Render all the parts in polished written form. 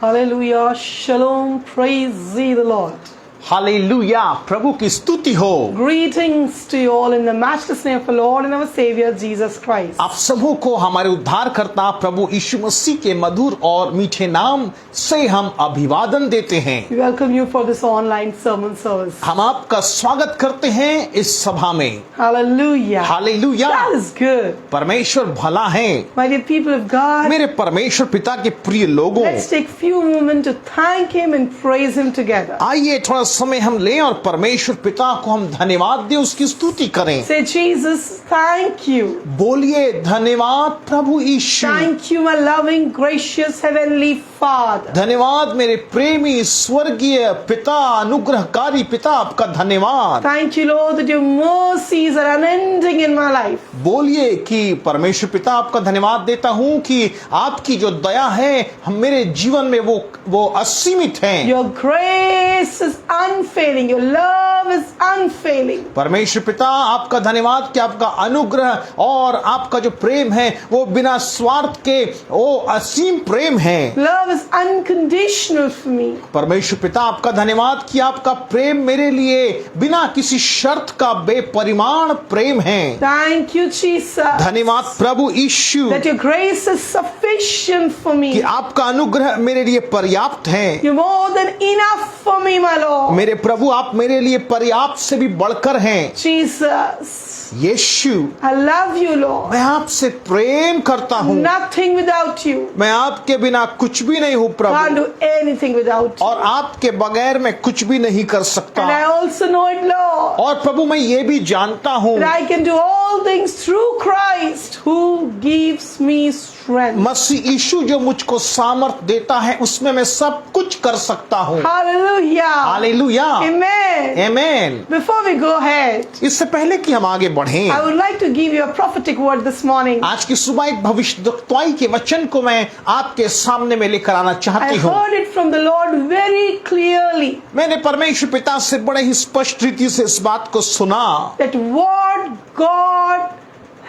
Hallelujah. Shalom. Praise ye the Lord. Hallelujah, प्रभु की स्तुति हो। Greetings to you all in the matchless name of our Lord and our Savior Jesus Christ. आप सबों को हमारे उद्धारकर्ता प्रभु यीशु मसीह के मधुर और मीठे नाम से हम अभिवादन देते हैं। We welcome you for this online sermon service. हम आपका स्वागत करते हैं इस सभा में। Hallelujah. Hallelujah, That is good. परमेश्वर भला है। My dear people of God, मेरे परमेश्वर पिता के प्रिय लोगों, let's take few moments to thank Him and praise Him together. आइए थोड़ा समय हम लें और परमेश्वर पिता को हम धन्यवाद दें, उसकी स्तुति करें। Say, Jesus, thank you. बोलिए धन्यवाद प्रभु यीशु। Thank you, my loving, gracious, heavenly Father. धन्यवाद मेरे प्रेमी स्वर्गीय पिता, अनुग्रहकारी पिता, आपका धन्यवाद। Thank you, Lord, that your mercies are unending in my life. बोलिए कि परमेश्वर पिता आपका धन्यवाद देता हूँ कि आपकी जो दया है हम मेरे जीवन में वो असीमित है। Your grace is unfailing. Your love is unfailing. परमेश्वर पिता आपका धन्यवाद कि आपका अनुग्रह और आपका जो प्रेम है वो बिना स्वार्थ के वो असीम प्रेम है। Love is unconditional for me. परमेश्वर पिता आपका धन्यवाद कि आपका प्रेम मेरे लिए बिना किसी शर्त का बेपरिमाण प्रेम है। Thank you, Jesus. धन्यवाद प्रभु यीशु That your grace is sufficient for कि me. आपका अनुग्रह मेरे लिए पर्याप्त है। You're more than enough for me, my Lord. मेरे प्रभु आप मेरे लिए पर्याप्त से भी बढ़कर हैं। Jesus, Yeshu, I love you, Lord. मैं आपसे प्रेम करता हूँ। Nothing without you. मैं आपके बिना कुछ भी नहीं हूँ Can't Prabhu, do anything without you. और आपके बगैर मैं कुछ भी नहीं कर सकता। And I also know it, Lord, और प्रभु मैं ये भी जानता हूँ that I can do all things through Christ who gives me strength. मसीह यीशु जो मुझको सामर्थ देता है उसमें मैं सब कुछ कर सकता हूँ। Hallelujah. Hallelujah, Amen. Amen. Before we go ahead, इससे पहले कि हम आगे बढ़ें, I would like to give you a prophetic word this morning. आज की सुबह एक भविष्यद्वक्ताई के वचन को मैं आपके सामने में लेकर आना I चाहती हूँ। heard it from the Lord very clearly मैंने परमेश्वर पिता से बड़े ही स्पष्ट रीति से इस बात को सुना, that what God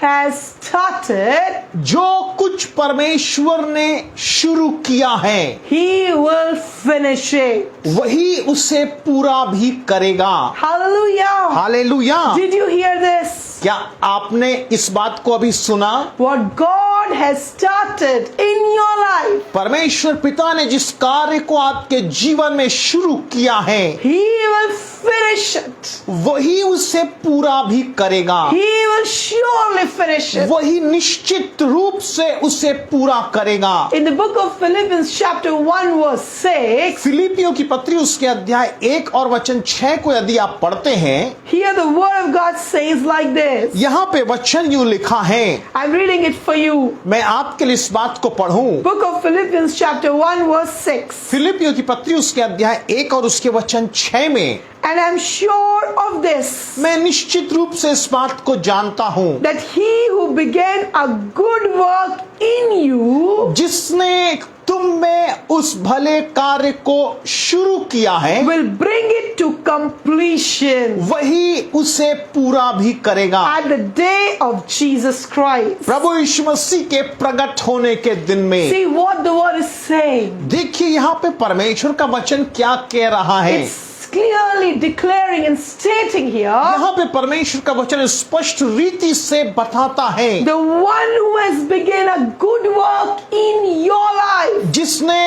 has started, जो कुछ परमेश्वर ने शुरू किया है He will finish it. वही उसे पूरा भी करेगा। Hallelujah. Hallelujah. Did you hear this? क्या आपने इस बात को अभी सुना? What God has started in your life, परमेश्वर पिता ने जिस कार्य को आपके जीवन में शुरू किया है He will finish it. वही उसे पूरा भी करेगा। He will surely finish it. वही निश्चित रूप से उसे पूरा करेगा। In the book of Philippians chapter 1 verse 6, फिलिपियों की पत्री उसके अध्याय 1 और वचन 6 को यदि आप पढ़ते हैं, here the word of God says like this. यहाँ पे वचन यूं लिखा है, I'm reading it for you. मैं आपके लिए इस बात को पढ़ूं। Book of Philippians chapter 1 verse 6. फिलिपियों की पत्री उसके अध्याय 1 और उसके वचन 6 में, And I'm sure of this, मैं निश्चित रूप से इस बात को जानता हूं that he who began a good work in you जिसने तुम में उस भले कार्य को शुरू किया है will bring it to completion वही उसे पूरा भी करेगा at the day of Jesus Christ. प्रभु यीशु मसीह के प्रकट होने के दिन में। See what the word is saying. देखिए यहाँ पे परमेश्वर का वचन क्या कह रहा है। It's clearly declaring and stating here, यहाँ पे परमेश्वर का वचन स्पष्ट रीति से बताता है, the one who has begun a good work in your life, जिसने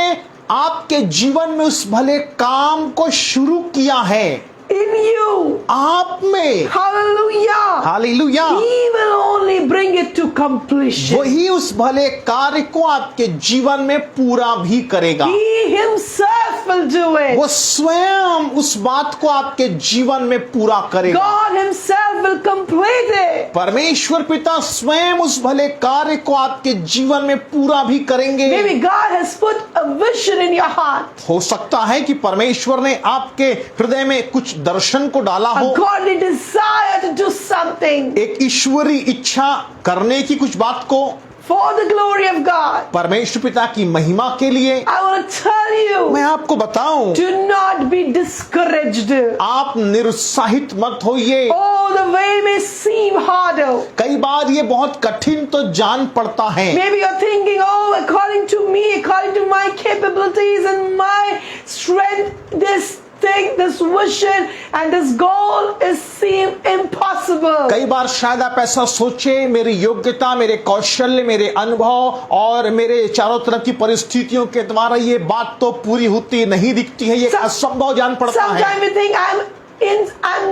आपके जीवन में उस भले काम को शुरू किया है in you, आप में। hallelujah, hallelujah. he will only bring it to completion. वही उस भले कार्य को आपके जीवन में पूरा भी करेगा। He himself will do it. वो स्वयं उस बात को आपके जीवन में पूरा करेगा। God himself will complete it. परमेश्वर पिता स्वयं उस भले कार्य को आपके जीवन में पूरा भी करेंगे। Maybe God has put a vision in your heart, हो सकता है कि परमेश्वर ने आपके हृदय में कुछ दर्शन को डाला a हो, godly desire to do something. एक ईश्वरी इच्छा करने की कुछ बात को। for the glory of God. परमेश्वर पिता की महिमा के लिए I want to tell you, मैं आपको बताऊं, do not be discouraged. आप निरुत्साहित मत होइए। Oh, the way may seem harder. कई बार ये बहुत कठिन तो जान पड़ता है। Maybe you're thinking, oh, according to me, according to my capabilities and my strength, this thing, this vision and this goal is seem impossible. कई बार शायद आप ऐसा सोचे, मेरी योग्यता, मेरे कौशल्य, मेरे अनुभव और मेरे चारों तरफ की परिस्थितियों के द्वारा ये बात तो पूरी होती नहीं दिखती है, ये असंभव जान पड़ता है। Sometimes we think I'm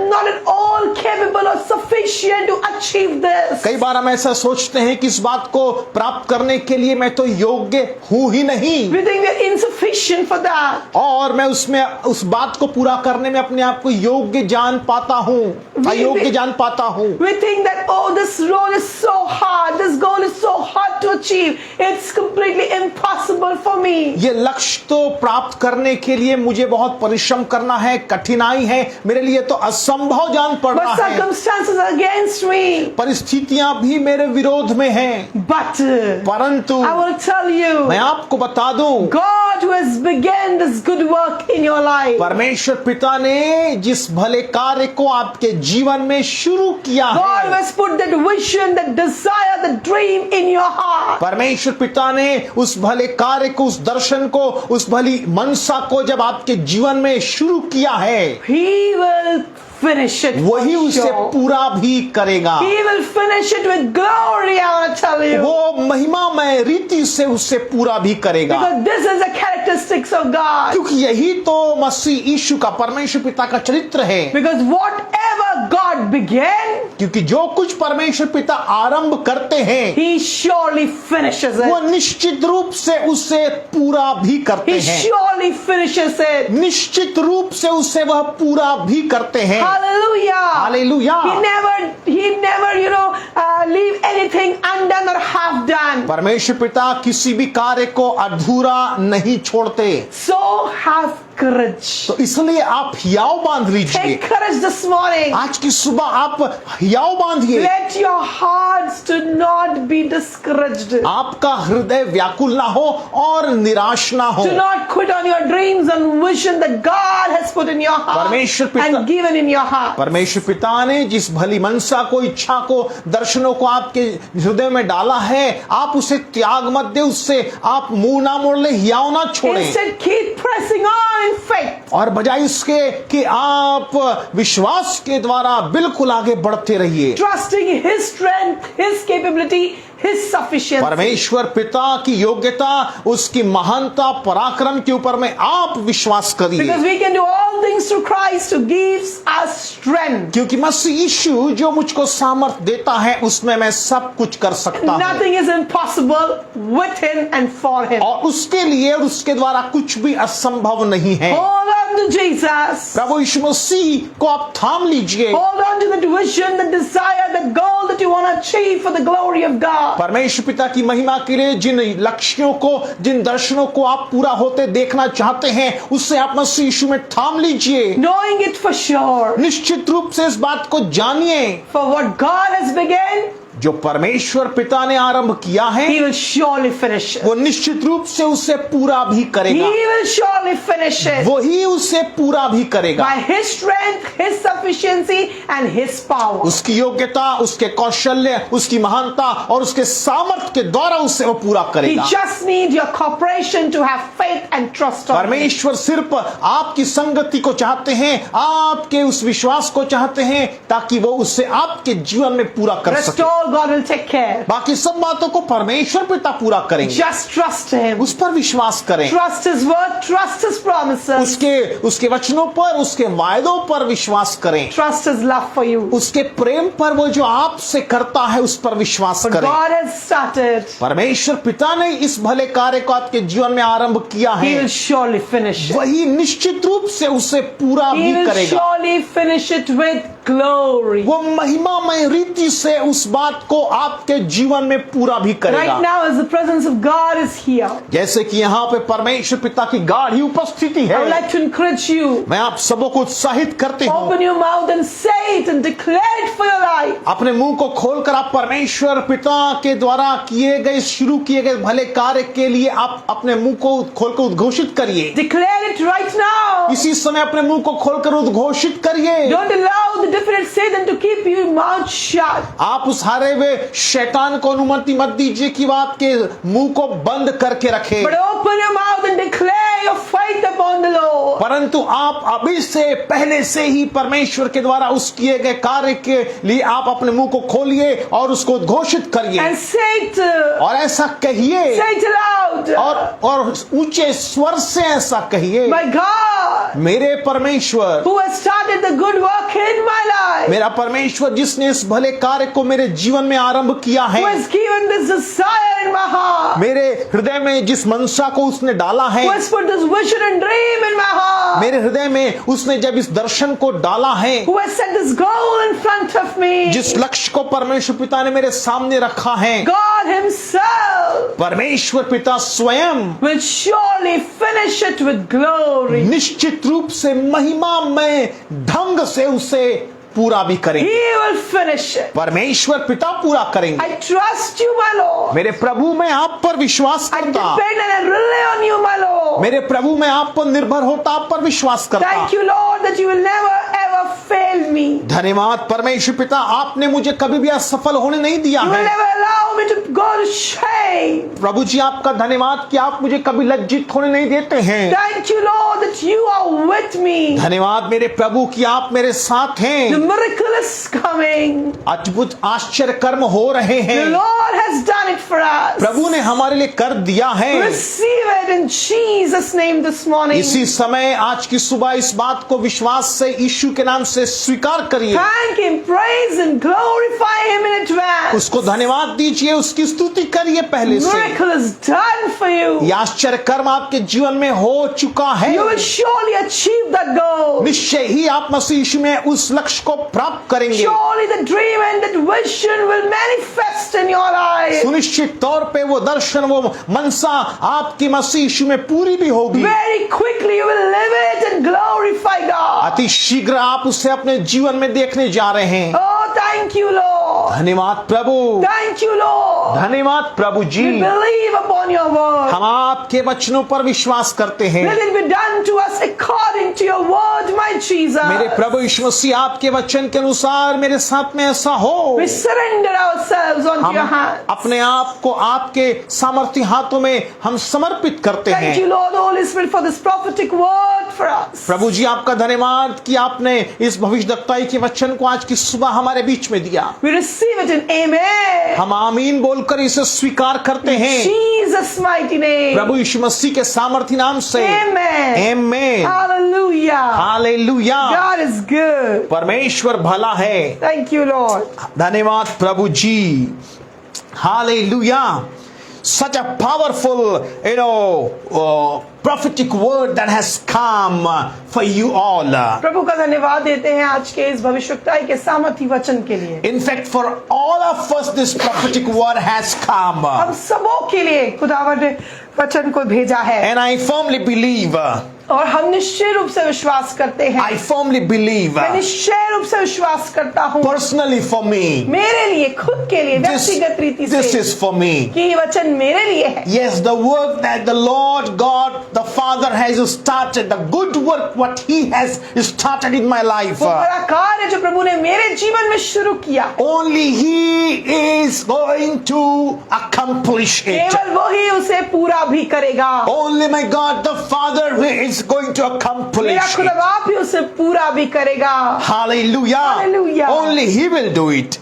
not at all capable or sufficient to achieve this. कई बार हम ऐसा सोचते हैं कि इस बात को प्राप्त करने के लिए मैं तो योग्य हूं ही नहीं, We think we're insufficient for that. और मैं उसमें उस बात को पूरा करने में अपने आप को योग्य जान पाता हूं, अयोग्य जान पाता हूं। We think that, oh, this role is so hard, this goal is so hard to achieve, it's completely impossible for me. ये लक्ष्य तो प्राप्त करने के लिए मुझे बहुत परिश्रम करना है, कठिनाई है, मेरे लिए तो असंभव जान पड़ But रहा है। circumstances are against me. परिस्थितियां भी मेरे विरोध में हैं, But परंतु I will tell you, मैं आपको बता दूं, God who has begun this good work in your life, परमेश्वर पिता ने जिस भले कार्य को आपके जीवन में शुरू किया God who है, has put that vision, that desire, that dream in your heart, परमेश्वर पिता ने उस भले कार्य को, उस दर्शन को, उस भली मनसा को जब आपके जीवन में शुरू किया है, He will finish it. वही for उसे sure. पूरा भी करेगा। He will finish it with glory, I want to tell you. वो महिमामय रीति से उसे पूरा भी करेगा, Because this is the characteristics of God. क्योंकि यही तो मसीह यीशु का, परमेश्वर पिता का चरित्र है। Because whatever God began, क्योंकि जो कुछ परमेश्वर पिता आरंभ करते हैं, He surely finishes वो it. निश्चित रूप से उसे पूरा भी करते He हैं, surely finishes it. निश्चित रूप से उसे वह पूरा भी करते हैं। Hallelujah. Hallelujah. He never, leave anything undone or half done. परमेश्वर पिता किसी भी कार्य को अधूरा नहीं छोड़ते, So have courage. तो इसलिए आप हियाव बांध लीजिए। Take courage this morning. आज की सुबह आप हियाव बांधिए। Let your hearts do not be discouraged. आपका हृदय व्याकुल ना हो और निराश ना हो। Do not quit on your dreams and vision that God has put in your heart परमेश्वर पिता- and given in your heart. परमेश्वर पिता ने जिस भली मनसा को, इच्छा को, दर्शनों को आपके हृदय में डाला है, आप उसे त्याग मत दे, उससे आप मुंह ना मोड़ ले, हियाव ना छोड़े, Instead, keep pressing on in faith. और बजाय इसके कि आप विश्वास के द्वारा बिल्कुल आगे बढ़ते रहिए। Trusting His strength, His capability, His sufficiency. परमेश्वर पिता की योग्यता, उसकी महानता, पराक्रम के ऊपर में आप विश्वास करिए, Because we can do all things through Christ who gives us strength. क्योंकि मसीह यीशु जो मुझको सामर्थ देता है, उसमें मैं सब कुछ कर सकता हूँ, Nothing is impossible with Him and for Him. और उसके लिए और उसके द्वारा कुछ भी असंभव नहीं है। Hold on to Jesus. प्रभु यीशु मसीह को आप थाम लीजिए। Hold on to that vision, that desire, that goal that you want to achieve for the glory of God. परमेश्वर पिता की महिमा के लिए जिन लक्ष्यों को, जिन दर्शनों को आप पूरा होते देखना चाहते हैं, उससे आप मसीह यीशु में थाम लीजिए। Knowing it for sure. निश्चित रूप से इस बात को जानिए, For what God has begun, जो परमेश्वर पिता ने आरंभ किया है, He will surely finish it. वो निश्चित रूप से उसे पूरा भी He करेगा, will surely finish it. वही उसे पूरा भी करेगा। By His strength, His sufficiency and His power. उसकी योग्यता, उसके कौशल्य, उसकी महानता और उसके सामर्थ्य के द्वारा उसे वो पूरा He करेगा। just needs your cooperation to have faith and trust on Him. परमेश्वर सिर्फ आपकी संगति को चाहते हैं, आपके उस विश्वास को चाहते हैं, ताकि वो उससे आपके जीवन में पूरा कर Rest सके। all God will take care. बाकी सब बातों को परमेश्वर पिता पूरा करेंगे। Just trust Him. उस पर विश्वास करें, Trust His word, trust His promises, उसके वचनों पर, उसके वायदों पर विश्वास करें, trust His love for you. उसके प्रेम पर, वो जो आपसे करता है उस पर विश्वास For करें। God has started, परमेश्वर पिता ने इस भले कार्य को आपके जीवन में आरंभ किया He है, will surely finish it. वही निश्चित रूप से उसे पूरा He भी will करेगा, surely finish it with glory. वो महिमामय रीति से उस बात को आपके जीवन में पूरा भी Right करेगा। now, as the presence of God is here, जैसे कि यहाँ पे परमेश्वर पिता की गाढ़ी उपस्थिति I would है, like to encourage you. मैं आप सबों को उत्साहित करती हूँ, Open your mouth and say it and declare it for your life. अपने मुंह को खोलकर आप परमेश्वर पिता के द्वारा किए गए, शुरू किए गए भले कार्य के लिए आप अपने मुंह को खोलकर उद्घोषित करिए। Declare it right now. इसी समय अपने मुंह को खोलकर उद्घोषित करिए। Don't allow the definite Satan to keep your mouth shut. आप उस हारे हुए शैतान को अनुमति मत दीजिए कि वह आपके मुंह को बंद करके रखे, But open your mouth and declare your faith upon the Lord. परंतु आप अभी से पहले से ही परमेश्वर के द्वारा उस किए गए कार्य के लिए आप अपने मुंह को खोलिए और उसको उद्घोषित करिए And say it. और ऐसा कहिए Say it aloud. और ऊंचे स्वर से ऐसा कहिए, My God, मेरे परमेश्वर, who has started the good work in my life, मेरा परमेश्वर जिसने इस भले कार्य को मेरे जीवन में आरंभ किया who है, has given this desire in my heart, मेरे हृदय में जिस मनसा को उसने डाला है, who has put this vision and dream in my heart, मेरे हृदय में उसने जब इस दर्शन को डाला है, who has set this goal in front of me, जिस लक्ष्य को परमेश्वर पिता ने मेरे सामने रखा है, God Himself परमेश्वर पिता स्वयं will surely finish it with glory. निश्चित रूप से महिमामय ढंग से उसे पूरा भी करेंगे। He will finish it. परमेश्वर पिता पूरा करेंगे। I trust you, my Lord. मेरे प्रभु मैं आप पर विश्वास I करता, depend and I rely on you, my Lord. मेरे प्रभु मैं आप पर निर्भर होता, आप पर विश्वास करता। Thank you, Lord, that you will never ever fail me. धन्यवाद परमेश्वर पिता, आपने मुझे कभी भी असफल होने नहीं दिया You will है। never allow me to go to shame. प्रभु जी आपका धन्यवाद कि आप मुझे कभी लज्जित होने नहीं देते हैं। Thank you, Lord, that you are with me. धन्यवाद मेरे प्रभु कि आप मेरे साथ The हैं। miracle is coming. अद्भुत आश्चर्य कर्म हो रहे The हैं, Lord has done it for us. प्रभु ने हमारे लिए कर दिया है। Receive it in Jesus' name this morning. इसी समय आज की सुबह इस बात को विश्वास से यीशु के नाम से स्वीकार करिए, Thank Him, praise and glorify Him in advance. उसको धन्यवाद दीजिए, उसकी स्तुति करिए पहले से। Miracle is done for you. यह आश्चर्य कर्म आपके जीवन में हो चुका है। You will surely achieve that goal. निश्चय ही आप मसीह यीशु में उस लक्ष्य को प्राप्त करेंगे। Surely the dream and that vision will manifest in your life. सुनिश्चित तौर पे वो दर्शन, वो मनसा आपकी मसीह यीशु में पूरी भी होगी। Very quickly you will live it and glorify God. अति शीघ्र आप उसे अपने जीवन में देखने जा रहे हैं। Oh, thank you, Lord. धन्यवाद प्रभु, Thank you, Lord. धन्यवाद प्रभु जी। We believe upon your word. हम आपके वचनों पर विश्वास करते हैं। Let it be done to us according to your word, my Jesus. मेरे प्रभु यीशु मसीह आपके वचन के अनुसार मेरे साथ में ऐसा हो। We surrender ourselves onto your हम hands. अपने आप को आपके सामर्थी हाथों में हम समर्पित करते Thank you, हैं। Lord, Holy Spirit, for this prophetic word for us. प्रभु जी आपका धन्यवाद कि आपने इस भविष्यद्वक्ताई के वचन को आज की सुबह हमारे बीच में दिया। We receive it in amen. हम आमीन बोलकर इसे स्वीकार करते हैं Jesus' mighty name. प्रभु यीशु मसीह के सामर्थी नाम से। Amen. आमीन, Hallelujah. Hallelujah. God is good. परमेश्वर भला है। Thank you, Lord. धन्यवाद प्रभु जी, hallelujah. Such a powerful, prophetic word that has come for you all. प्रभु का धन्यवाद देते हैं आज के इस भविष्यवाणी के सामर्थी वचन के लिए। In fact, for all of us, this prophetic word has come. हम सबों के लिए खुदावंद ने वचन को भेजा है And I firmly believe, और हम निश्चय रूप से विश्वास करते हैं। I firmly believe, मैं निश्चय रूप से विश्वास करता हूँ personally for me, मेरे लिए, खुद के लिए, व्यक्तिगत रीति this से is for me. कि ये वचन मेरे लिए है। Yes, the work that the Lord God, the Father has started, the good work what He has started in my life, वो बड़ा कार्य जो प्रभु ने मेरे जीवन में शुरू किया है, only He is going to accomplish it. केवल वही उसे पूरा भी करेगा। Only my God, the Father, who is going to accomplish मेरा it. खुदा बाप ही उसे पूरा भी करेगा। Hallelujah. Hallelujah. Only He will do it.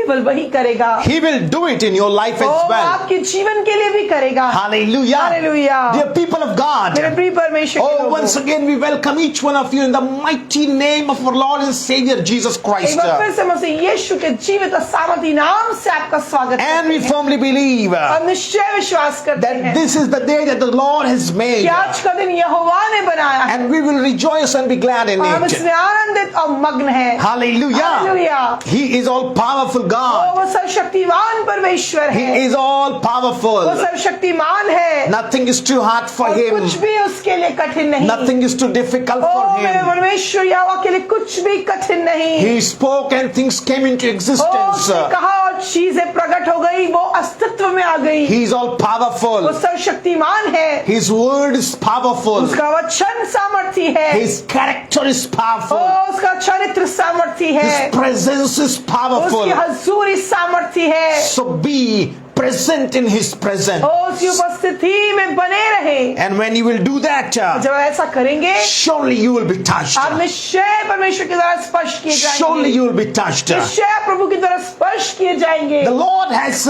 केवल वही करेगा। He will do it in your life वो as well. आपके जीवन के लिए भी करेगा। Hallelujah. Hallelujah. Dear people of God. मेरे प्रिय परमेश्वर के Oh, लोगों, once again we welcome each one of you in the mighty name of our Lord and Savior Jesus एक Christ. बार फिर से मसीह यीशु के जीवित और सामर्थी नाम से आपका स्वागत And we करते हैं। firmly believe हम निश्चय विश्वास करते that हैं this is the day that the Lord has made. कि आज का दिन यहोवा ने बनाया है And we will rejoice and be glad in और हम it. इसमें आनंदित और मग्न हैं। Hallelujah. Hallelujah. He is all powerful God. वो सर्वशक्तिमान परमेश्वर He है। is all वो powerful. सर्वशक्तिमान है। Nothing is too hard for और him. कुछ भी उसके लिए कठिन नहीं। Nothing is too difficult O for मेरे him. परमेश्वर यहोवा के लिए कुछ भी कठिन नहीं। He spoke and things came into O existence. उसने कहा और चीजें प्रकट हो गई, वो अस्तित्व में आ गई। He is all वो powerful. सर्वशक्तिमान है। His word is powerful. उसका वचन सामर्थी है। His character is O powerful. उसका चरित्र सामर्थी है। His presence is उसकी powerful. हजूरी सामर्थी है। So be present in his presence. ओ उसकी उपस्थिति में बने रहे। And when you will do that, जब ऐसा करेंगे surely you will be touched. आप निश्चय परमेश्वर के द्वारा स्पर्श किए Surely जाएंगे। you will be touched. निश्चय आप प्रभु के द्वारा स्पर्श किए जाएंगे। The Lord has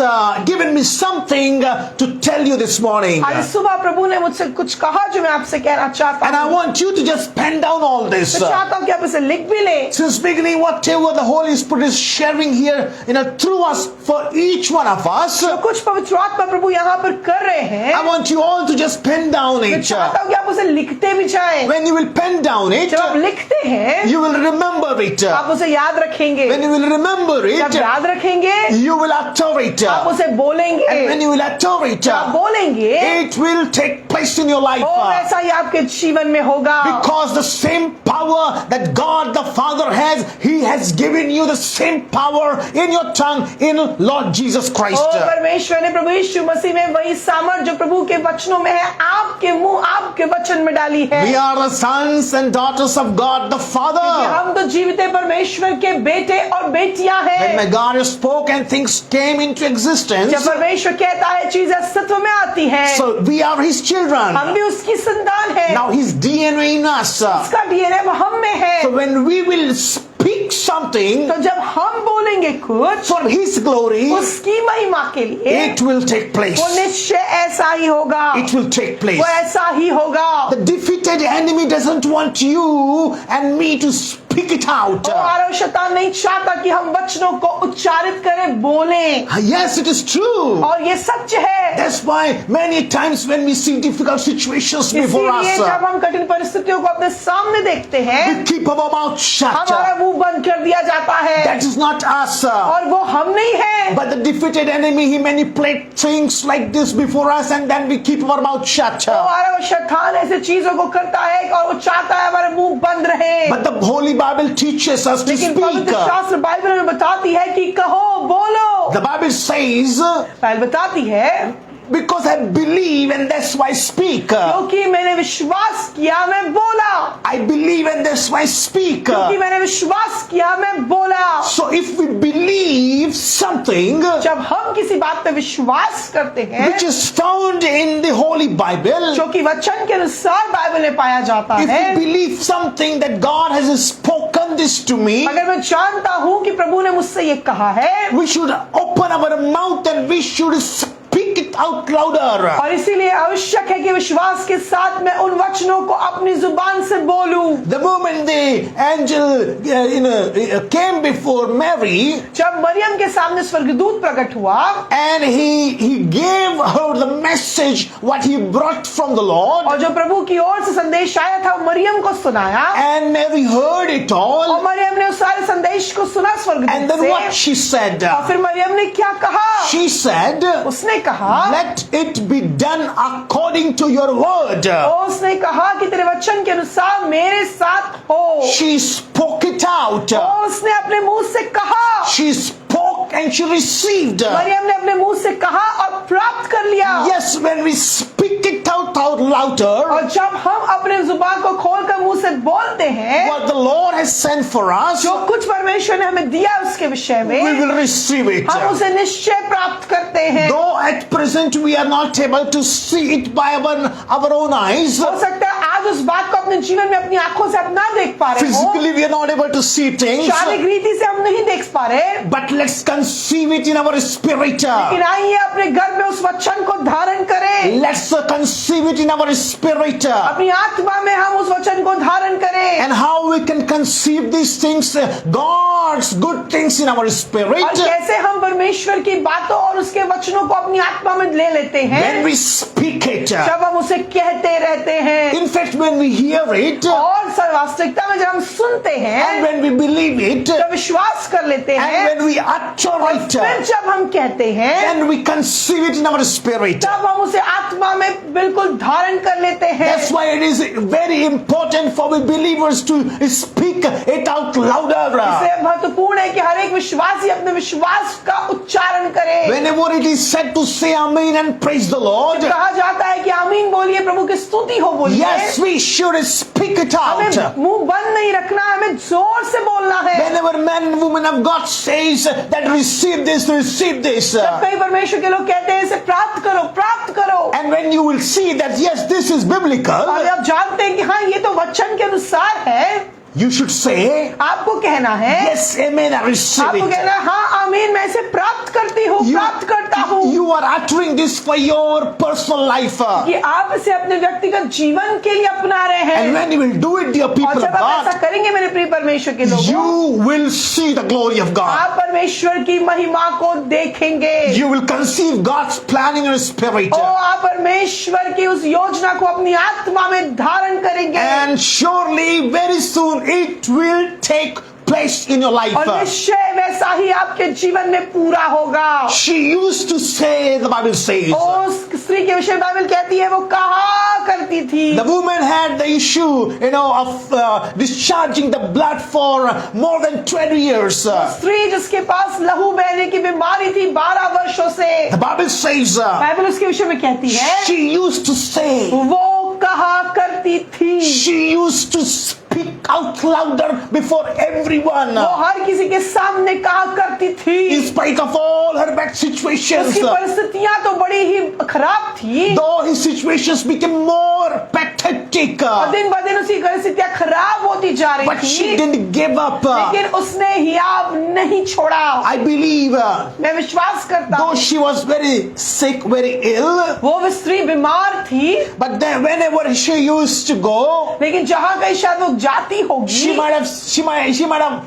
given me something to tell you this morning. आज सुबह प्रभु ने मुझसे कुछ कहा जो मैं आपसे कहना चाहता And I हूँ। want you to just pen down all this. मैं चाहता हूँ कि आप इसे लिख भी लें। Since beginning, whatever the Holy Spirit is sharing here, through us, for each one of us, जो कुछ पवित्र आत्मा प्रभु यहाँ पर कर रहे हैं, I want you all to just pen down मैं it. चाहता हूँ कि आप उसे लिखते भी जाएं। When you will pen down it, जब आप लिखते हैं you will remember it. आप उसे याद रखेंगे। When you will remember जब it, याद रखेंगे you will utter it. आप उसे बोलेंगे। And when you will utter it, जब आप बोलेंगे it will take place in your life. वो ऐसा ही आपके जीवन में होगा। Because the same power that God the Father has, He has given you the same power in your tongue in Lord Jesus Christ. ओ परमेश्वर ने प्रभु यीशु मसीह में वही सामर्थ जो प्रभु के वचनों में है आपके मुंह आपके वचन में डाली है। We are the sons and daughters of God the कि Father. हम तो जीवित परमेश्वर के बेटे और बेटियां When हैं। God spoke and things came into existence, जब परमेश्वर कहता है चीजें अस्तित्व में आती हैं, so we are His children. हम भी उसकी संतान हैं। Now His DNA in us. उसका डीएनए हम में है। So when we will speak something तो जब हम बोलेंगे कुछ for His glory, उसकी महिमा के लिए it will take place. वो निश्चय ऐसा ही होगा। It will take place. वो ऐसा ही होगा। The defeated enemy doesn't want you and me to speak it out. और शैतान नहीं चाहता कि हम वचनों को उच्चारित करें, बोलें। Yes, it is true. और ये सच है। That's why many times when we see difficult situations before इसीलिए us, जब हम कठिन परिस्थितियों को अपने सामने देखते हैं, we keep our mouth shut. हमारा मुंह बंद कर दिया जाता है। That is not us. और वो हम नहीं है। But the defeated enemy, he manipulates things like this before us and then we keep our mouth shut. हमारा वो शैतान ऐसे चीजों को करता है और वो चाहता है हमारे मुंह बंद रहे। But the Holy Bible teaches us to लेकिन speak. पवित्र शास्त्र बाइबल में बताती है कि कहो, बोलो। The Bible says, बाइबल बताती है because I believe and that's why I speak. क्योंकि मैंने विश्वास किया मैं बोला। I believe and that's why I speak. क्योंकि मैंने विश्वास किया मैं बोला। So if we believe something जब हम किसी बात पे विश्वास करते हैं which is found in the Holy Bible, जो कि वचन के अनुसार बाइबल में पाया जाता if है, we believe something that God has spoken this to me, अगर मैं जानता हूँ कि प्रभु ने मुझसे ये कहा है, we should open our mouth and we should speak it out louder. और इसीलिए आवश्यक है कि विश्वास के साथ मैं उन वचनों को अपनी जुबान से बोलूं। The moment the angel came before Mary जब मरियम के सामने स्वर्गदूत प्रकट हुआ and he gave her the message what he brought from the Lord, और जो प्रभु की ओर से संदेश आया था वो मरियम को सुनाया and Mary heard it और all, मरियम ने उस सारे संदेश को सुना and स्वर्गदूत then what से। she said? और फिर मरियम ने क्या कहा? She said, उसने कहा, let it be done according to your word. उसने कहा कि तेरे वचन के अनुसार मेरे साथ हो। She spoke it out. उसने अपने मुंह से कहा। She spoke and she received. Maryam ने अपने मुंह से कहा और प्राप्त कर लिया। Yes, when we speak it out louder, और जब हम अपने जुबान को खोलकर मुंह से बोलते हैं, what the Lord has sent for us, जो कुछ परमेश्वर ने हमें दिया उसके विषय we में, will receive it. हम उसे निश्चय प्राप्त करते हैं। Though at present we are not able to see it by our own eyes, हो सकता है आज आज उस बात को अपने जीवन में अपनी आंखों से आप ना देख पा रहे हो, Physically, we are not able to see things. शारीरिक रीति से हम नहीं देख पा रहे, But let's conceive it in our spirit. लेकिन आइए अपने घर में उस वचन को धारण करें, Let's conceive it in our spirit. अपनी आत्मा में हम उस वचन को धारण करें। And how we can conceive these things, God's good things in our और spirit. कैसे हम परमेश्वर की बातों और उसके वचनों को अपनी आत्मा में ले लेते हैं, When we speak it. जब हम उसे कहते रहते हैं, In fact, when we hear it, और वास्तविकता में जब हम सुनते हैं, and when we believe it, जब विश्वास कर लेते and हैं, when we utter और it, फिर जब हम कहते हैं, then we conceive it in our spirit. तब हम उसे आत्मा में बिल्कुल धारण कर लेते हैं। That's why it is very important for we believers to speak it out louder. इसलिए महत्वपूर्ण है कि हर एक विश्वासी अपने विश्वास का उच्चारण करे। Whenever it is said to say Amen and praise the Lord, कहा जाता है कि आमीन बोलिए, प्रभु की स्तुति हो बोलिए। yes, we should speak it out. हमें मुंह बंद नहीं रखना, हमें जोर से बोलना है। Whenever men and women of God says that receive this, जब कई परमेश्वर के लोग कहते हैं इसे प्राप्त करो, प्राप्त करो, and when you will see that yes, this is biblical, और आप जानते हैं कि हाँ ये तो वचन के अनुसार है, you should say, आपको कहना है, yes, amen, I receive आपको it. कहना है हाँ आमीन, मैं इसे प्राप्त करती हूँ, प्राप्त करता हूँ। You are uttering this for your personal life. कि आप इसे अपने व्यक्तिगत जीवन के लिए अपना रहे हैं। And when you will do it, dear और people of जब आप ऐसा God, करेंगे मेरे प्रिय परमेश्वर के लोगों, you will see the glory of God. आप परमेश्वर की महिमा को देखेंगे। You will conceive God's plan in your spirit. ओ आप परमेश्वर की उस योजना को अपनी आत्मा में धारण करेंगे, And surely very soon it will take place in your life. और निश्चय वैसा ही आपके जीवन में पूरा होगा। She used to say, the Bible says, उस स्त्री के विषय बाइबल कहती है वो कहा करती थी, the woman had the issue, of discharging the blood for more than 20 years. स्त्री जिसके पास लहू बहने की बीमारी थी 12 वर्षों से, The Bible says, बाइबल उसके विषय में कहती है she used to say, वो कहा करती थी, she used to speak out louder before everyone. वो हर किसी के सामने कहा करती थी, In spite of all her bad situations, उसकी परिस्थितियां तो बड़ी ही खराब थी, though his situations became more pathetic, और दिन ब दिन उसकी परिस्थितियां खराब होती जा रही but she थी, didn't give up. लेकिन उसने हियाव नहीं छोड़ा। I believe, मैं विश्वास करता though हूँ, she was very sick, very ill, वो स्त्री बीमार थी, but then whenever she used to go, लेकिन जहां कहीं शायद वो जाती होगी, she might have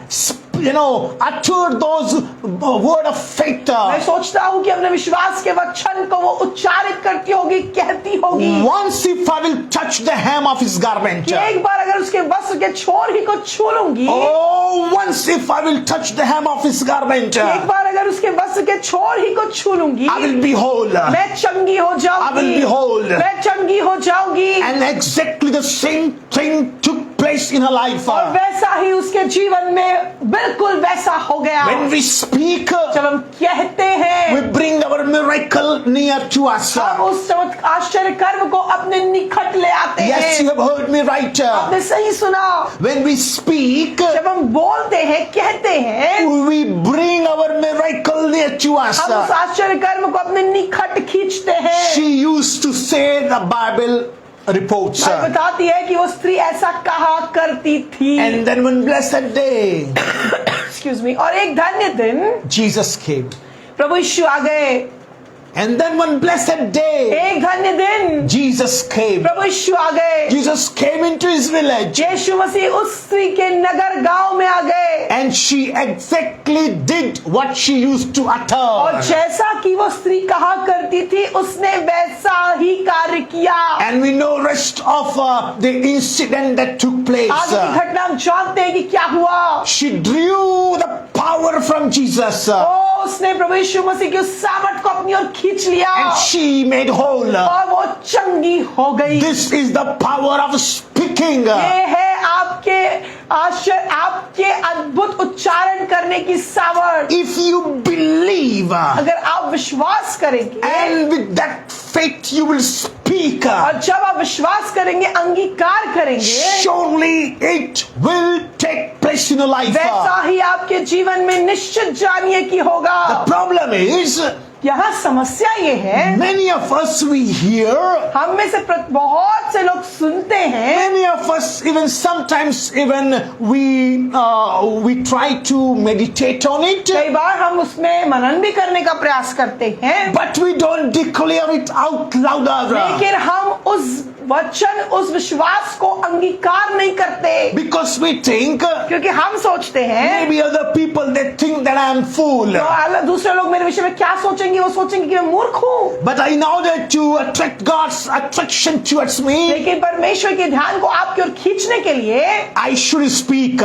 uttered those word of faith. मैं सोचता हूँ कि अपने विश्वास के वचन को वो उच्चारित करती होगी, कहती होगी Once if I will touch the hem of his garment, कि एक बार अगर उसके वस्त्र के छोर ही को छू लूंगी, oh, once if I will touch the hem of his garment, एक बार अगर उसके वस्त्र के छोर ही को छू लूंगी, I will be whole. मैं चंगी हो I will जाऊंगी, be whole. मैं चंगी हो जाऊंगी। And exactly the same thing took place in her life. और वैसा ही उसके जीवन में बिल्कुल वैसा हो गया। When we speak, जब हम कहते हैं, we bring our miracle near to us. हम उस आश्चर्य कर्म को अपने निकट ले आते Yes, you हैं। have heard me right. आपने सही सुना, When we speak, जब हम बोलते हैं, कहते हैं, we bring our miracle near to us. हम उस आश्चर्य कर्म को अपने निकट खींचते हैं। She used to say, the Bible reports. Bible बताती है कि वो स्त्री ऐसा कहा करती थी। And then one blessed day, Excuse me, और एक धन्य दिन Jesus came. प्रभु यीशु आ गए। And then one blessed day, एक धन्य दिन Jesus came. प्रभु यीशु आ गए। Jesus came into his village. यीशु मसीह उस स्त्री के नगर गांव में आ गए, And she exactly did what she used to और utter. जैसा कि वो स्त्री कहा करती थी उसने वैसा ही कार्य किया। And we know rest of the incident that took place. आगे की घटना हम जानते हैं कि क्या हुआ। She drew the power from Jesus. उसने प्रभु यीशु मसीह की उस सामर्थ को अपनी ओर खींच लिया, And she made whole. और वो चंगी हो गई। This is the power of speaking. ये है आपके अद्भुत उच्चारण करने की सामर्थ। If you believe, अगर आप विश्वास करेंगे, and with that faith you will speak, और जब आप विश्वास करेंगे, अंगीकार करेंगे, surely it will take place in your life. वैसा ही आपके जीवन में निश्चित जानिए कि होगा। The problem is, यहाँ समस्या ये है, many of us we hear, हम में से बहुत से लोग सुनते हैं, many of us even sometimes even we try to meditate on it, कई बार हम उसमें मनन भी करने का प्रयास करते हैं, but we don't declare it out louder लेकिन हम उस वचन, उस विश्वास को अंगीकार नहीं करते, because we think क्योंकि हम सोचते हैं maybe other people they think that I am fool. तो दूसरे लोग मेरे विषय में क्या सोचेंगे, वो सोचेंगे कि मैं मूर्ख हूँ। But in order to attract God's attraction towards me, लेकिन परमेश्वर के ध्यान को आपकी ओर खींचने के लिए I should speak.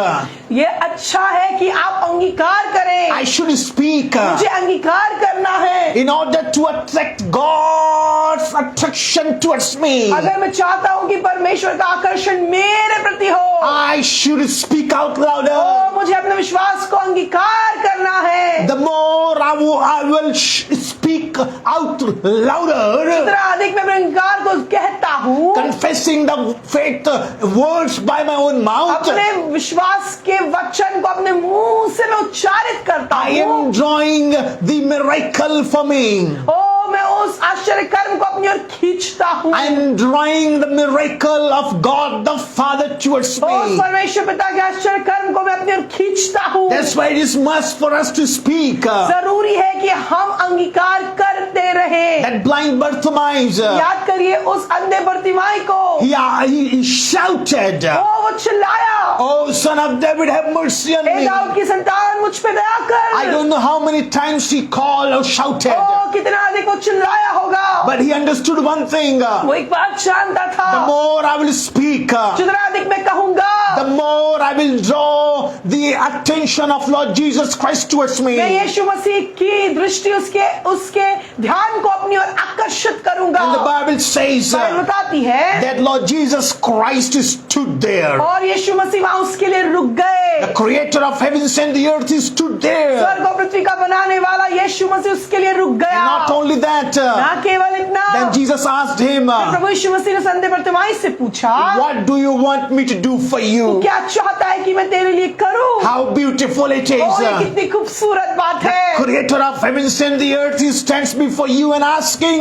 ये अच्छा है कि आप अंगीकार करें, I should speak. मुझे अंगीकार करना है। In order to attract God's attraction towards me, अगर मैं चाहता हूँ कि परमेश्वर का आकर्षण मेरे प्रति हो, I should speak out louder. तो मुझे अपने विश्वास को अंगीकार करना है। The more I will speak out louder, जितना अधिक मैं अपने अंगीकार को कहता हूँ, confessing the faith words by my own mouth, अपने विश्वास के वचन को अपने मुंह से मैं उच्चारित करता I हूँ, am drawing the miracle for me. ओ मैं उस आश्चर्य कर्म को अपनी ओर खींचता हूँ, I am drawing the miracle of God the Father towards उस me. परमेश्वर पिता के आश्चर्य कर्म को मैं अपनी ओर खींचता हूँ। That's why it is must for us to speak. जरूरी है कि हम अंगीकार करते रहें। That blind Bartimaeus, याद करिए उस अंधे बर्तिमाई को, he shouted, वो चिल्लाया, "Oh son of David, have mercy on hey me." Dawood की संतान मुझ पे दया कर। I don't know how many times he called or shouted, ओ कितना अधिक वो चिल्लाया होगा, but he understood one thing. वो एक बात जानता था, The more I will speak, जितना अधिक मैं कहूंगा, the more I will draw the attention of Lord Jesus Christ towards me. मैं यीशु मसीह की दृष्टि उसके ध्यान को अपनी ओर आकर्षित करूंगा। And the Bible says Bible बताती है that Lord Jesus Christ stood there. और यीशु मसीह वहां उसके लिए रुक गए। The creator of heavens and the earth, he stood there. स्वर्ग और पृथ्वी का बनाने वाला यीशु मसीह उसके लिए रुक And गया। not only that, ना केवल इतना, then Jesus asked him, प्रभु यीशु मसीह ने अंधे बर्तिमाई से पूछा, "What do you want me to do for you?" क्या चाहता है कि मैं तेरे लिए करूं? How beautiful it is. ओ, ये कितनी खूबसूरत बात है। Creator of heavens and the earth, he stands before you and asking,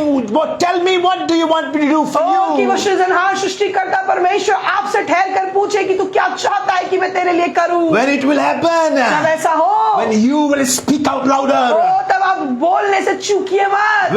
"Tell me, what do you want me to do for ओ, कि वो you?" सृजनहार सृष्टिकर्ता परमेश्वर आपसे ठहर कर पूछे कि तू क्या चाहता है कि मैं तेरे लिए करूं? When it will happen, जब ऐसा हो, when you will speak out O, louder, तब आप बोलने से चूकिए मत।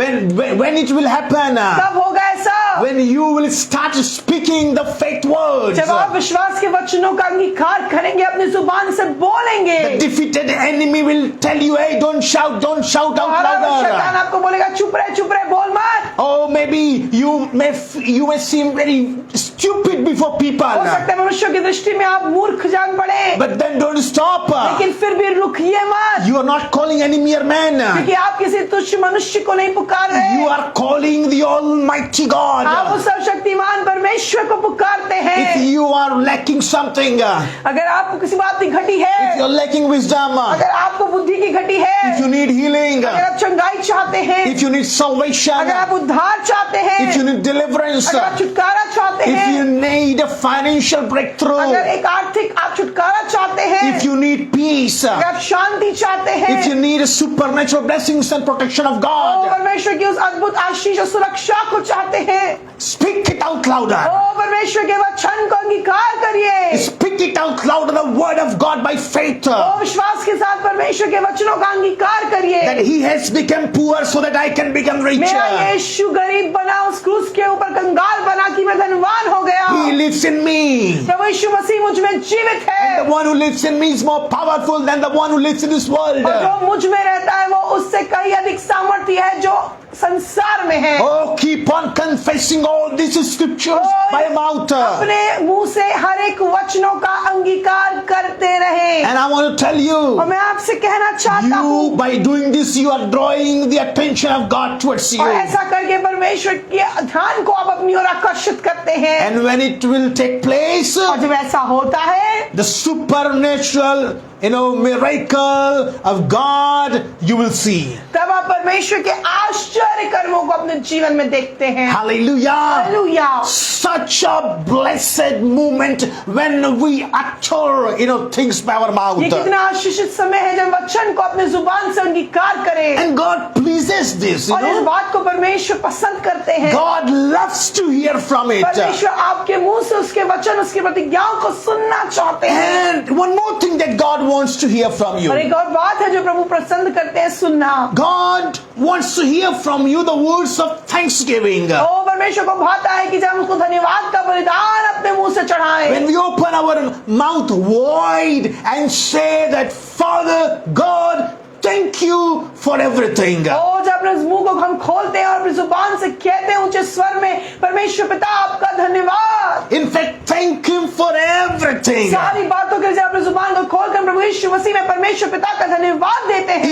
when it will happen, तब होगा ऐसा when you will start speaking the faith words, जब आप विश्वास के वचनों का अंगीकार करेंगे, अपनी जुबान से बोलेंगे, the defeated enemy will tell you, "Hey, don't shout out शैतान louder." आपको बोलेगा चुप रहे बोल मत। Oh, maybe you may seem very stupid before people, हो सकता है मनुष्यों की दृष्टि में आप मूर्ख जान पड़े, but then don't stop. लेकिन फिर भी रुकिए मत, You are not calling any mere man. क्योंकि आप किसी तुच्छ मनुष्य को नहीं पुकार रहे, You are calling the Almighty आप God. उस सर्वशक्तिमान परमेश्वर को पुकारते If हैं। you are lacking something, अगर आपको किसी बात की घटी if है, you're lacking wisdom, अगर आपको बुद्धि की घटी if है, you need healing, अगर आप चंगाई चाहते हैं, if you need salvation, अगर आप उद्धार चाहते हैं, if you need deliverance, अगर आप छुटकारा चाहते if you हैं, need a financial अगर breakthrough, एक आर्थिक आप छुटकारा चाहते हैं, if you need peace, अगर आप शांति चाहते हैं, if you need a supernatural blessings and protection of O God, परमेश्वर की उस अद्भुत आशीष और सुरक्षा को चाहते हैं, speak it out louder. ओ परमेश्वर के वचन को अंगीकार करिए, Speak it out louder, the word of God by faith. ओ विश्वास के साथ परमेश्वर के वचनों का अंगीकार करिए। That he has become poor so that I can become मेरा richer. यीशु गरीब बना, उस क्रूस के ऊपर कंगाल बना कि मैं धनवान हो गया। He lives in me. प्रभु यीशु मसीह मुझ में जीवित है, And the one who lives in me is more powerful than the one who lives in this world. और जो मुझ में रहता है वो उससे कहीं अधिक सामर्थ्य है जो संसार में है। Oh, keep on confessing all these scriptures by mouth. अपने मुंह से हर एक वचनों का अंगीकार करते रहे। And I want to tell you, और मैं आपसे कहना चाहता हूँ, you by doing this, you are drawing the attention of God towards you. और ऐसा करके परमेश्वर के ध्यान को आप अपनी ओर आकर्षित करते हैं। And when it will take place, और जब ऐसा होता है, the supernatural miracle of God you will see. तब आप परमेश्वर के आश्चर्य कर्मों को अपने जीवन में देखते हैं। Hallelujah. Hallelujah. Such a blessed moment when we utter, things by our ये mouth. कितना आशीषित समय है जब वचन को अपने जुबान से अंगीकार करें। And God pleases this, और इस बात को परमेश्वर पसंद करते हैं। God loves to hear from it. परमेश्वर आपके मुंह से उसके वचन, उसकी प्रतिज्ञाओं को सुनना चाहते हैं। And one more thing that God wants to hear from और you. एक और बात है जो प्रभु पसंद करते हैं सुनना। God wants to hear from you the words of thanksgiving. ओ परमेश्वर को भाता है कि जब हम उसको धन्यवाद का बलिदान अपने मुंह से चढ़ाएं। When we open our mouth wide and say that, Father God, thank you for everything. ओ जब अपने मुंह को हम खोलते हैं और अपनी जुबान से कहते हैं ऊंचे स्वर में, परमेश्वर पिता आपका धन्यवाद। In fact, thank Him for everything. सारी बातों के लिए अपनी जुबान को खोलकर प्रभु यीशु मसीह में परमेश्वर पिता का धन्यवाद देते हैं।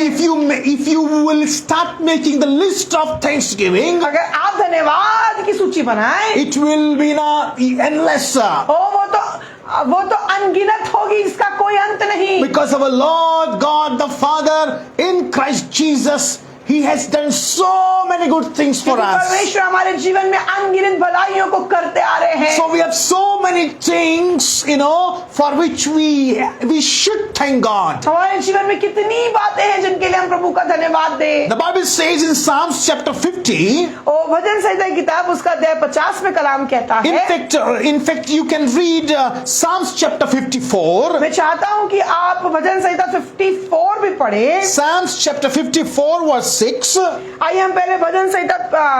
If you will start making the list of thanksgiving, अगर आप धन्यवाद की सूची बनाएं, it will be endless. वो तो अनगिनत होगी, इसका कोई अंत नहीं। Because our Lord God the Father in Christ Jesus, He has done so many good things for क्योंकि us. परमेश्वर हमारे जीवन में अनगिनत भलाइयों को करते आ रहे हैं। So we have so many things, for which we should thank God. हमारे जीवन में कितनी बातें हैं जिनके लिए हम प्रभु का धन्यवाद दें। The Bible says in Psalms chapter 50, और भजन संहिता की किताब उसका अध्याय 50 में कलाम कहता है। in fact you can read Psalms chapter 54. मैं चाहता हूं कि आप भजन संहिता 54 भी पढ़ें। Psalms chapter 54 verse 6. आइए हम पहले भजन संहिता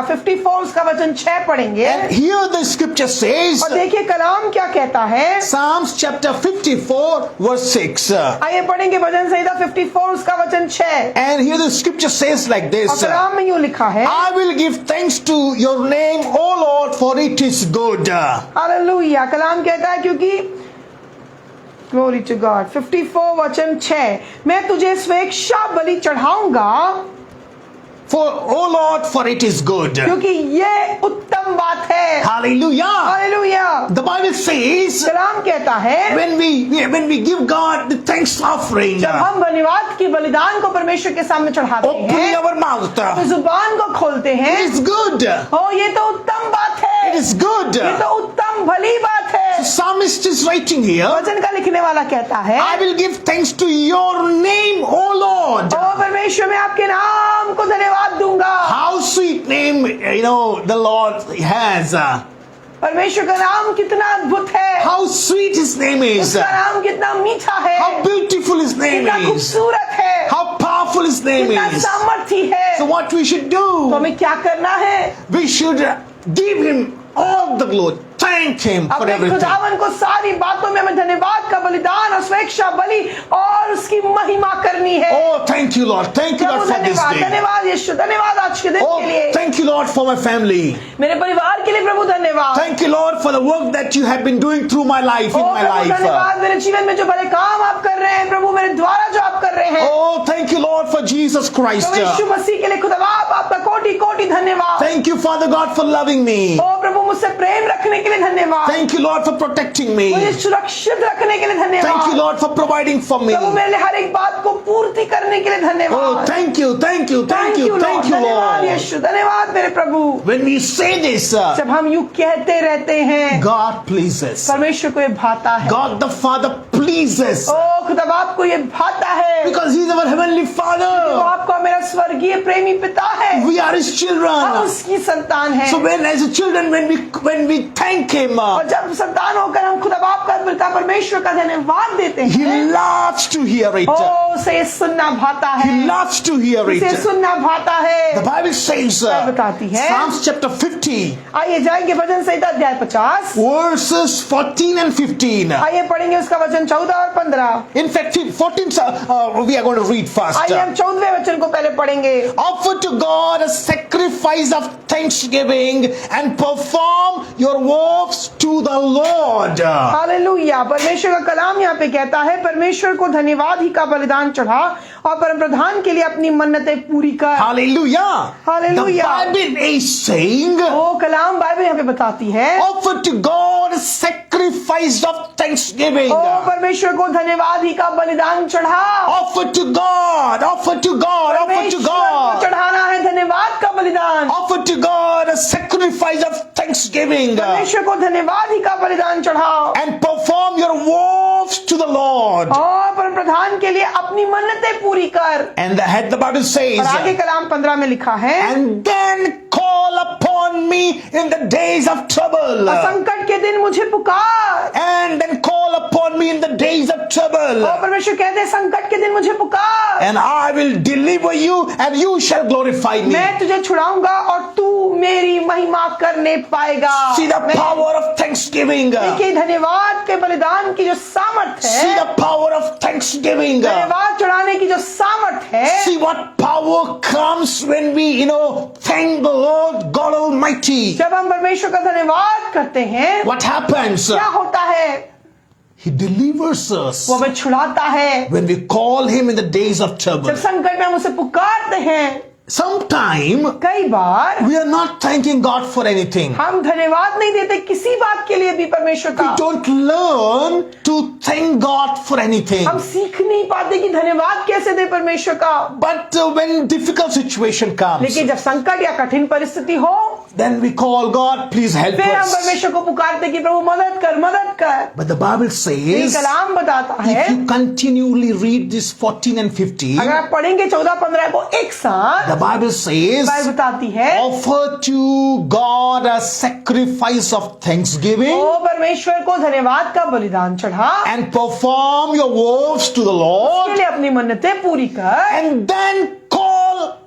54 उसका वचन 6 पढ़ेंगे। And here the scripture says, और देखिए कलाम क्या कहता है। Psalms chapter 54 verse 6. आइए पढ़ेंगे भजन संहिता 54 उसका वचन 6। And here the scripture says like और this, कलाम में यूं लिखा है, I will give thanks to your name, O Lord, for it is good. Hallelujah. कलाम कहता है क्योंकि ग्लोरी टू गॉड। 54 वचन 6, मैं तुझे स्वेच्छा बलि चढ़ाऊंगा, For, O Lord, for it is good. क्योंकि ये उत्तम बात है। Hallelujah. Hallelujah. The Bible says, कलाम कहता है when we give God the thanks offering, जब हम धन्यवाद की बलिदान को परमेश्वर के सामने चढ़ाते opening हैं, our mouth, तो जुबान को खोलते हैं, it is good. ओ ये तो उत्तम बात है, It is good. ये तो उत्तम भली बात है। The psalmist is writing here, वचन का लिखने वाला कहता है, I will give thanks to your name, O Lord. ओ परमेश्वर मैं आपके नाम को धन्यवाद दूंगा। How sweet name, the Lord has. परमेश्वर का नाम कितना अद्भुत है। How sweet His name is. उसका नाम कितना मीठा है। How beautiful His name कितना is. खूबसूरत है। How powerful His name कितना is. सामर्थी है। So what we should तो do? हमें क्या करना है? We should give Him all the glory. Thank Him for अपने everything. खुदावन को सारी बातों में हमें धन्यवाद का बलिदान और स्वेच्छा बलि और उसकी महिमा करनी है। Oh, thank you, Lord. Thank you, Lord, for this धन्यवाद, day. धन्यवाद यीशु, धन्यवाद आज के दिन Oh, के लिए। thank you, Lord, for my family. मेरे परिवार के लिए प्रभु धन्यवाद। Thank you, Lord, for the work that you have been doing through my life, in O my Prabhu life. धन्यवाद मेरे जीवन में जो बड़े काम आप कर रहे हैं प्रभु, मेरे द्वारा जो आप कर रहे हैं। Oh, thank you, Lord, for Jesus Christ. प्रभु यीशु मसीह के लिए खुदा आपका कोटि कोटि धन्यवाद। Thank you, Father God, for loving me. ओ प्रभु मुझसे प्रेम रखने के लिए धन्यवाद। Thank you, Lord, for protecting me. मुझे सुरक्षित रखने के लिए धन्यवाद। Thank you, Lord, for providing for me. प्रभु मेरे लिए हर एक बात को पूर्ति करने के लिए धन्यवाद। Oh, thank you, thank you, thank you, Lord, thank you, धन्यवाद Lord. यीशु, धन्यवाद मेरे प्रभु। When we say this, जब हम यूं कहते रहते हैं, God pleases. परमेश्वर को ये भाता है। God the Father pleases. ओ खुदा बाप को ये भाता है, Because He's our Heavenly वो Father. आपका मेरा स्वर्गीय प्रेमी पिता है। We are His हम children. उसकी संतान हैं। So as a children, when we thank Him, और जब संतान होकर हम खुदा बाप का पिता परमेश्वर का धन्यवाद देते He हैं, loves to hear it. ओ उसे सुनना भाता है, He loves to hear उसे it. सुनना भाता The है। Bible says, बताती है। Psalms chapter 50, आइए जाएंगे भजन संहिता अध्याय 50, verses 14 and 15. आइए पढ़ेंगे उसका वचन 14 और 15। In fact, 14 we are going to read first. आइए हम 14वें वचन को पहले पढ़ेंगे। Offer to God a sacrifice of thanksgiving and perform your works to the Lord. Hallelujah. परमेश्वर का कलाम यहाँ पे कहता है, परमेश्वर को धन्यवाद ही का बलिदान चढ़ा और परम प्रधान के लिए अपनी मन्नतें पूरी कर। Hallelujah. Hallelujah. The Bible is saying, वो कलाम बाइबल यहाँ पे बताती है, offer to God a sacrifice sacrifice of thanksgiving. ओ परमेश्वर को धन्यवाद ही का बलिदान चढ़ा। Offer to God, offer to God, offer to परमेश्वर को God. चढ़ाना है धन्यवाद का बलिदान। Offer to God a sacrifice of thanksgiving. परमेश्वर को धन्यवाद ही का बलिदान चढ़ाओ। And perform your vows to the Lord. और परम प्रधान के लिए अपनी मन्नतें पूरी कर। And the Bible says, और आगे कलाम 15 में लिखा है, and then call upon me in the days of trouble. और संकट के दिन मुझे पुकार। And then call upon me in the days of trouble. और परमेश्वर कहते हैं संकट के दिन मुझे पुकार। And I will deliver you and you shall glorify me. मैं तुझे छुड़ाऊंगा और तू मेरी महिमा करने पाएगा। See the power of thanksgiving. देखिए धन्यवाद के बलिदान की जो सामर्थ See है, the power of thanksgiving. धन्यवाद चढ़ाने की जो सामर्थ है, See what power comes when we, thank the Lord God Almighty. जब हम परमेश्वर का धन्यवाद करते हैं What happens? क्या होता है? He delivers us वो हमें छुड़ाता है। when we call Him in the days of trouble. जब संकट में हम उसे पुकारते हैं, Sometime कई बार we are not thanking God for anything. हम धन्यवाद नहीं देते किसी बात के लिए भी परमेश्वर का। We don't learn to thank God for anything. हम सीख नहीं पाते कि धन्यवाद कैसे दे परमेश्वर का। But when difficult situation comes, लेकिन जब संकट या कठिन परिस्थिति हो, then we call God, please help फिर हम us. परमेश्वर को पुकारते कि प्रभु मदद कर, मदद कर। But the Bible ये says, कलाम बताता है, if you continually read this 14 and 15, अगर आप पढ़ेंगे 14-15 को एक साथ, the Bible says, बाइबल बताती है, offer to God a sacrifice of thanksgiving ओ परमेश्वर को धन्यवाद का बलिदान चढ़ा, and perform your vows to the उसके Lord, लिए अपनी मन्नतें पूरी कर, and then call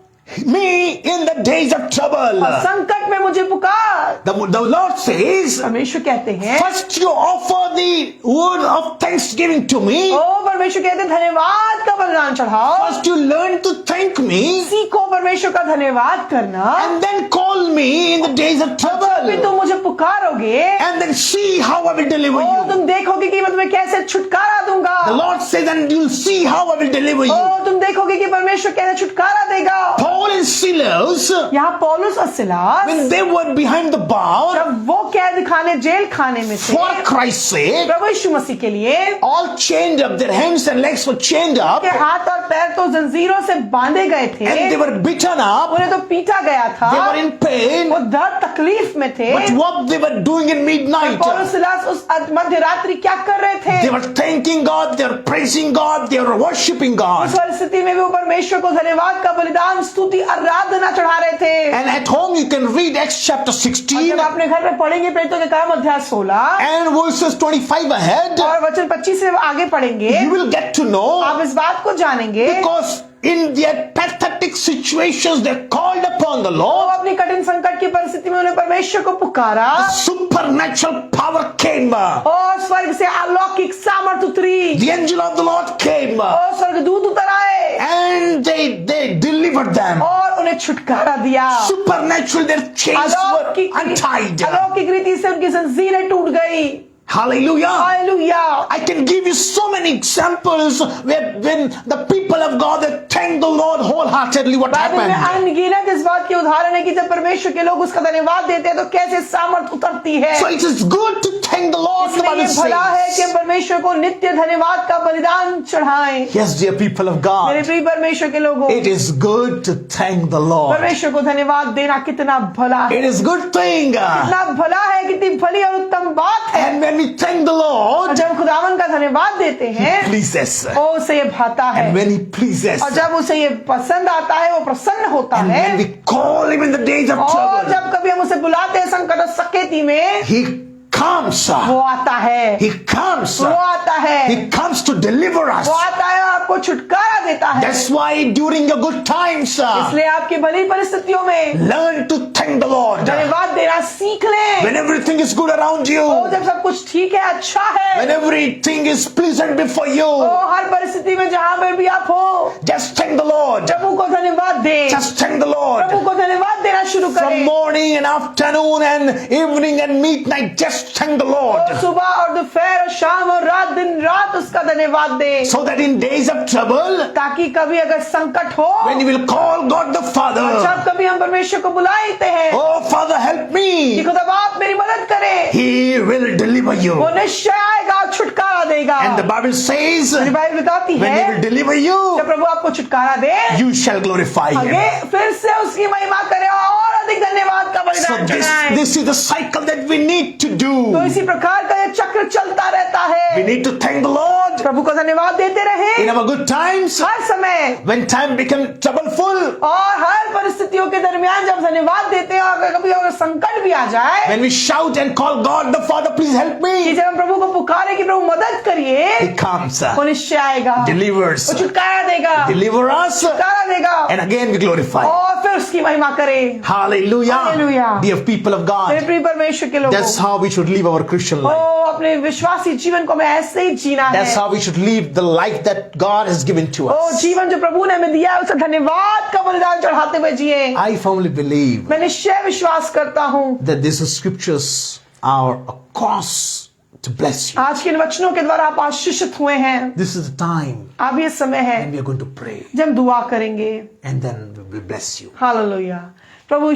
me in the days of trouble. और संकट में मुझे पुकार। The Lord says, परमेश्वर कहते हैं, first you offer the word of thanksgiving to me. ओ परमेश्वर कहते हैं धन्यवाद का बलिदान चढ़ाओ। First you learn to thank me, सीखो परमेश्वर का धन्यवाद करना, and then call me in the days of फिर trouble, तुम मुझे पुकारोगे, and then see how I will deliver O you. तुम देखोगे कि मैं तुम्हें कैसे छुटकारा दूंगा। The Lord says, and you'll see how I will deliver you. ओ तुम देखोगे कि परमेश्वर कैसे छुटकारा देगा। Paul and Silas, यहाँ पौलुस और Silas when they were behind the bar, जब वो कैद खाने जेल खाने में थे, for Christ's sake, प्रभु यीशु मसीह के लिए, all chained up, their hands and legs were chained up, के हाथ और पैर तो जंजीरों से बांधे गए थे, and they were beaten up, उन्हें तो पीटा गया था, they were in pain, वो दर्द तकलीफ में थे। but what they were doing in midnight, पौलुस सिलास उस मध्य रात्रि क्या कर रहे थे? they were thanking God, they were praising God, they were worshiping God. उस परिस्थिति में भी वो परमेश्वर को धन्यवाद का बलिदान, स्तुति, आराधना चढ़ा रहे थे। And at home you can read Acts chapter और 16 जब अपने घर में पढ़ेंगे प्रेरितों के काम अध्याय 16 and verses 25 ahead, और वचन 25 से आगे पढ़ेंगे, you will get to know, आप इस बात को जानेंगे, because in their pathetic situations they called upon the वो Lord. अपनी कठिन संकट की परिस्थिति में उन्हें परमेश्वर को पुकारा Supernatural power came. और स्वर्ग से अलौकिक सामर्थ उतरी, The angel of the Lord came और स्वर्गदूत उतर आए and they delivered them. और उन्हें छुटकारा दिया। Supernaturally their chains were अलौकिक untied. अलौकिक रीति से उनकी जंजीरें टूट गई। Hallelujah. Hallelujah. I can give you so many examples where when the people of God they thank the Lord wholeheartedly, what Bible में happened. अनगिनत इस बात के उदाहरण है कि जब परमेश्वर के लोग उसका धन्यवाद देते हैं तो कैसे सामर्थ उतरती है। So it is good to thank the Lord. The इसलिए Bible ये भला है कि says. हम परमेश्वर को नित्य धन्यवाद का बलिदान चढ़ाएं। Yes, dear people of मेरे God, प्रिय परमेश्वर के लोगों, it is good to thank the Lord. परमेश्वर को धन्यवाद देना कितना भला है, It is good thing. कितना भला है, कितनी भली और उत्तम बात है। And when we thank the Lord, और जब खुदावन का धन्यवाद देते हैं, pleases. ओ उसे ये भाता है, And when He pleases, और जब उसे ये पसंद आता है, वो प्रसन्न होता and है, when we call Him in the days of और trouble, जब कभी हम उसे बुलाते हैं संकट और सकेती में, He comes. वो आता है, He comes. वो आता है, He comes to deliver us. वो आता है, आपको छुटकारा देता है। That's why during your good times, इसलिए आपकी भली परिस्थितियों में learn to thank the Lord. धन्यवाद देना सीख लें। When everything is good around you, ओ जब सब कुछ ठीक है, अच्छा है, when everything is pleasant before O you, हर परिस्थिति में जहां पर भी आप हो, just thank the Lord. प्रभु को धन्यवाद दें, Just thank the Lord. प्रभु को धन्यवाद देना शुरू From करें। morning and afternoon and evening and midnight, just thank the Lord. और सुबह और दोपहर और शाम और रात, दिन रात उसका धन्यवाद दें, So that in days of trouble, ताकि कभी अगर संकट हो, when you will call God the Father, जब कभी हम परमेश्वर को बुलाते हैं oh Father help कि me, खुदा बाप मेरी मदद करें, He will deliver deliver you. वो निश्चय आएगा और छुटकारा देगा। And the Bible says, मेरी बाइबल बताती when है he will deliver you, जब प्रभु आपको छुटकारा दे, you shall glorify him. आगे फिर से उसकी महिमा करे और अधिक धन्यवाद का So बलिदान चढ़ाएं। this is the cycle that we need to do. तो इसी प्रकार का ये चक्र चलता रहता We है। need to thank the Lord प्रभु को धन्यवाद देते रहे in our good times, हर समय when time becomes troubleful, और हर परिस्थितियों के दरमियान जब धन्यवाद देते हैं और कभी अगर संकट भी आ जाए, when we shout and call God the Father, please help कि me, जब हम प्रभु को पुकारे कि प्रभु मदद करिए, He comes, वो निश्चय आएगा, delivers, वो छुटकारा देगा, deliver us, छुटकारा देगा and again we glorify. और फिर उसकी महिमा करे। Hallelujah. Hallelujah. Dear people of मेरे God, प्रिय परमेश्वर के that's लोगों, how we should live our Christian O life. अपने विश्वासी जीवन को हमें ऐसे ही जीना That's है। how we should live the life that God has given to O us. जीवन जो प्रभु ने हमें दिया है उसे धन्यवाद का बलिदान चढ़ाते हुए जिए। I firmly believe मैं निश्चय विश्वास करता हूँ that these scriptures are a cause to bless you. आज के इन वचनों के द्वारा आप आशीषित हुए हैं। This is the time अब ये समय है when we are going to pray, जब हम दुआ करेंगे। and then we will bless you. Hallelujah. प्रभु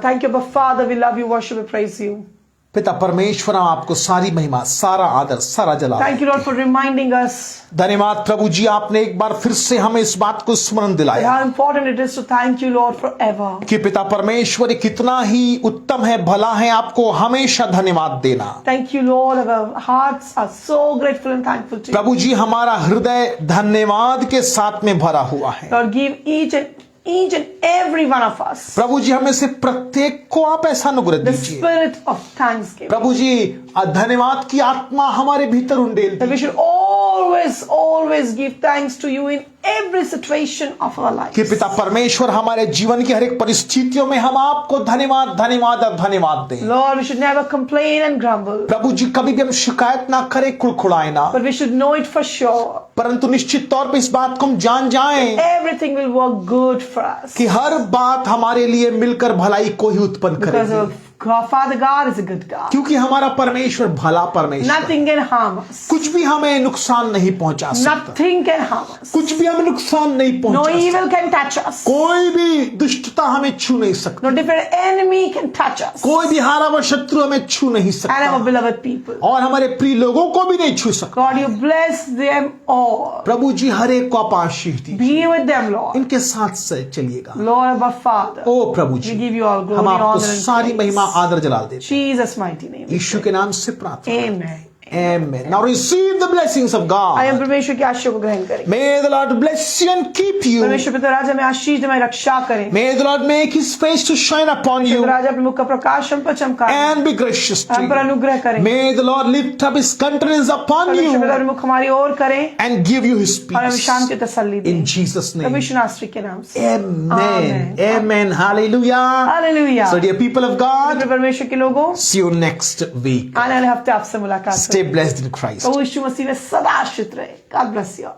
thank you father, we love you, worship we praise you. पिता परमेश्वर, हम आपको सारी महिमा, सारा आदर, सारा जलाल। Thank you Lord for reminding us धन्यवाद प्रभु जी, आपने एक बार फिर से हमें इस बात को स्मरण दिलाया how important it is to thank you Lord for ever. कि पिता परमेश्वर कितना ही उत्तम है, भला है आपको हमेशा धन्यवाद देना। Thank you Lord, our hearts are so grateful and thankful to you. प्रभु जी, हमारा हृदय धन्यवाद के साथ में भरा हुआ है। Lord give each and every one of us प्रभु जी, हमें से प्रत्येक को आप ऐसा अनुग्रह the दीजिए। spirit of thanksgiving, प्रभु जी, धन्यवाद की आत्मा हमारे भीतर उंडेल that we दीजिए। should always give thanks to you in every situation of our life। कि पिता परमेश्वर हमारे जीवन की हर एक परिस्थितियों में हम आपको धन्यवाद धन्यवाद और धन्यवाद दें। Lord, we should never complain and grumble, प्रभु जी, कभी भी हम शिकायत ना करें, कुड़कुड़ाए ना, but we should know it for sure परंतु निश्चित तौर पे इस बात को हम जान जाएं everything will work good for us कि हर बात हमारे लिए मिलकर भलाई को ही उत्पन्न because करेगी। of God, Father God is a good God. क्योंकि हमारा परमेश्वर भला परमेश्वर, Nothing can harm us. कुछ भी हमें नुकसान नहीं पहुंचा सकता, Nothing can harm us. कुछ भी हमें नुकसान नहीं No पहुंचा सकता, evil can touch us. कोई भी दुष्टता हमें छू नहीं सकती, No different enemy can touch us. कोई भी हारा हुआ शत्रु हमें छू नहीं And our सकता, beloved people, और हमारे प्रिय लोगों को भी नहीं छू सकता। God, you bless them all. प्रभु जी, हर एक को आप आशीष दीजिए, Be with them, Lord. इनके साथ से चलिएगा। Lord, our Father, O Prabhu we ji, give you all हम glory, आपको honor, सारी and महिमा praise. आदर जलाल देते हैं। Jesus' mighty name. यीशु के नाम से प्रार्थना। Amen. Amen. Now receive the blessings of God. आइए हम परमेश्वर की आशीष को ग्रहण करें। May the Lord bless you and keep you. परमेश्वर पिता राजा में आशीष दे, हमारी रक्षा करें। May the Lord make His face to shine upon you पिता राजा अपने मुख का प्रकाश हम पर चमकाए, and be gracious to हम पर you. अनुग्रह करें। May the Lord lift up His countenance upon परमेश्वर पिता you अपने मुख हमारी ओर करें and give you His और हमें peace. शांति तसल्ली दे। In Jesus' name. परमेश्वर नासरी के नाम से। Amen. Amen. Hallelujah. Hallelujah. So dear people of God, परमेश्वर के लोगों, see you next week. आने वाले हफ्ते आपसे मुलाकात Stay blessed in Christ. प्रभु यीशु मसीह में सदा आश्रित रहे। God bless you all.